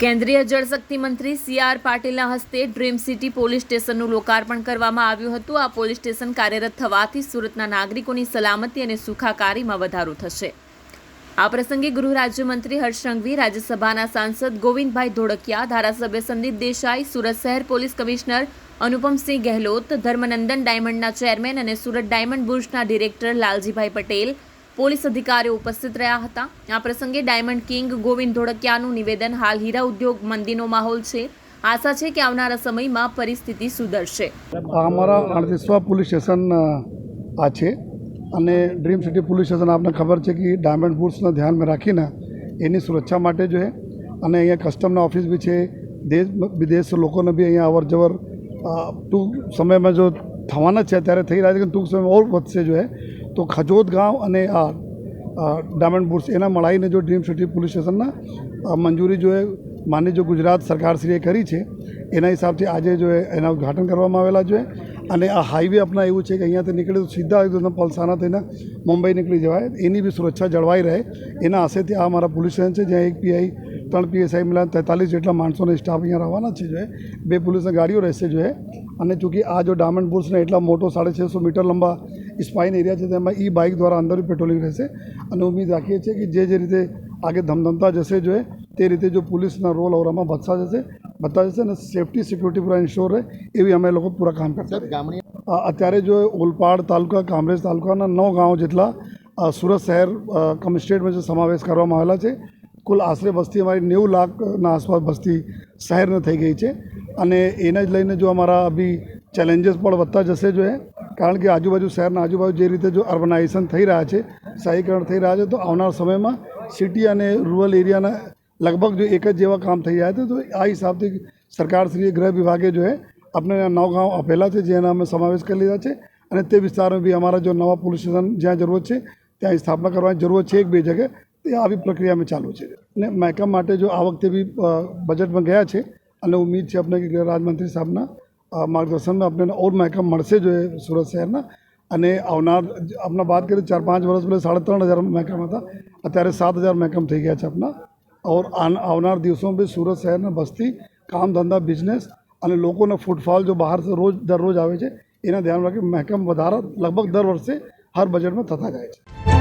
કેન્દ્રીય જળશક્તિ મંત્રી સી.આર. પાટીલના હસ્તે ડ્રીમ સિટી પોલીસ સ્ટેશનનું લોકાર્પણ કરવામાં આવ્યું હતું। આ પોલીસ સ્ટેશન કાર્યરત થવાથી સુરતના નાગરિકોની સલામતી અને સુખાકારીમાં વધારો થશે। આ પ્રસંગે ગૃહ રાજ્યમંત્રી હર્ષ સંઘવી, રાજ્યસભાના સાંસદ ગોવિંદભાઈ ધોળકિયા, ધારાસભ્ય સંદીપ દેસાઈ, સુરત શહેર પોલીસ કમિશનર અનુપમસિંહ ગેહલોત, ધર્મનંદન ડાયમંડના ચેરમેન અને સુરત ડાયમંડ બુર્સના ડિરેક્ટર લાલજીભાઈ પટેલ, પોલીસ અધિકારીઓ ઉપસ્થિત રહ્યા હતા। આ પ્રસંગે ડાયમંડ કિંગ ગોવિંદ ધોળકિયાનું નિવેદન, હાલ હીરા ઉદ્યોગ મંદીનો માહોલ છે, આશા છે કે આવનારા સમયમાં પરિસ્થિતિ સુધરશે। અમારા 38વાं પોલીસ સ્ટેશન આ છે અને ડ્રીમ સિટી પોલીસ સ્ટેશન આપને ખબર છે કે ડાયમંડ બુર્સને ધ્યાનમાં રાખીને એની સુરક્ષા માટે જો અને અહીંયા કસ્ટમના ઓફિસ બી છે, દેશ વિદેશ લોકોને બી અહીંયા અવર જવર ટૂંક સમયમાં જો થવાના છે, ત્યારે થઈ રહ્યા છે કે ટૂંક સમયમાં ઓર વધશે જો તો ખજોદ ગાંવ અને આ ડાયમંડ બુર્સ એના મળાઈને જો ડ્રીમ સિટી પોલીસ સ્ટેશનના મંજૂરી જો માનની જો ગુજરાત સરકારશ્રીએ કરી છે એના હિસાબથી આજે જો એના ઉદ્ઘાટન કરવામાં આવેલા છે। અને આ હાઈવે આપણા એવું છે કે અહીંયાથી નીકળે તો સીધા એકદમ પલસાણા થઈને મુંબઈ નીકળી જવાય, એની બી સુરક્ષા જળવાઈ રહે એના આશયથી આ અમારા પોલીસ સ્ટેશન છે, જ્યાં 1 પીઆઈ 3 પીએસઆઈ મિલા 43 જેટલા માણસોને સ્ટાફ અહીંયા રહેવાના છે જો 2 પોલીસની ગાડીઓ રહેશે જો અને ચૂંકि આ જો ડાયમંડ બુર્સને એટલા મોટો 650 મીટર લંબા સ્પાઇન એરિયા છે, તેમાં બાઇક દ્વારા અંદર પેટ્રોલિંગ રહેશે અને ઉમ્મીદ રાખીએ છીએ કે જે રીતે આગે ધમધમતા જશે જો તે રીતે જો પોલીસના રોલ ઓવરમાં વધતા જશે અને સેફટી સિક્યુરિટી પૂરા ઇન્શ્યોર રહે એવી અમે લોકો પૂરા કામ કરતા। અત્યારે જો ઓલપાડ તાલુકા, કામરેજ તાલુકાના 9 ગાંવ જેટલા સુરત શહેર કમિશનરેટમાં જે સમાવેશ કરવામાં આવેલા છે। કુલ આશરે વસ્તી અમારી 90 લાખના આસપાસ વસ્તી શહેરને થઈ ગઈ છે અને એને જ લઈને જો અમારા બી ચેલેન્જીસ પણ વધતા જશે જો કારણ કે આજુબાજુ શહેરના આજુબાજુ જે રીતે જો અર્બનાઇઝેશન થઈ રહ્યા છે, શહેરીકરણ થઈ રહ્યા છે, તો આવનાર સમયમાં સિટી અને રૂરલ એરિયાના લગભગ જો એક જ જેવા કામ થઈ રહ્યા છે। તો આ હિસાબથી સરકારશ્રીએ ગૃહ વિભાગે જો આપણે 9 ગાંવ આપેલા છે, જેના અમે સમાવેશ કરી લીધા છે અને તે વિસ્તારમાં બી અમારા જો નવા પોલીસ સ્ટેશન જ્યાં જરૂરત છે ત્યાં સ્થાપના કરવાની જરૂરત છે, 1-2 જગ્યાએ તે આવી પ્રક્રિયામાં ચાલુ છે અને મહેકમ માટે જો આ વખતે બી બજેટમાં ગયા છે અને ઉમ્મીદ છે આપણે કે ગૃહ રાજ્યમંત્રી સાહેબના માર્ગદર્શનમાં આપણે ઓર મહેકમ મળશે જો સુરત શહેરના અને આવનાર આપણા બાત કરીએ 4-5 વર્ષ પહેલાં 3,500 મહેકમ હતા, અત્યારે 7,000 મહેકમ થઈ ગયા છે આપણા। और આવનાર દિવસોમાં બી સુરત શહેરના વસ્તી, કામ ધંધા, બિઝનેસ અને લોકોનો ફૂટફોલ જો બહાર દરરોજ આવે છે એના ધ્યાન રાખી મહેકમ વધારા લગભગ દર વર્ષે હર બજેટમાં થતા જાય છે।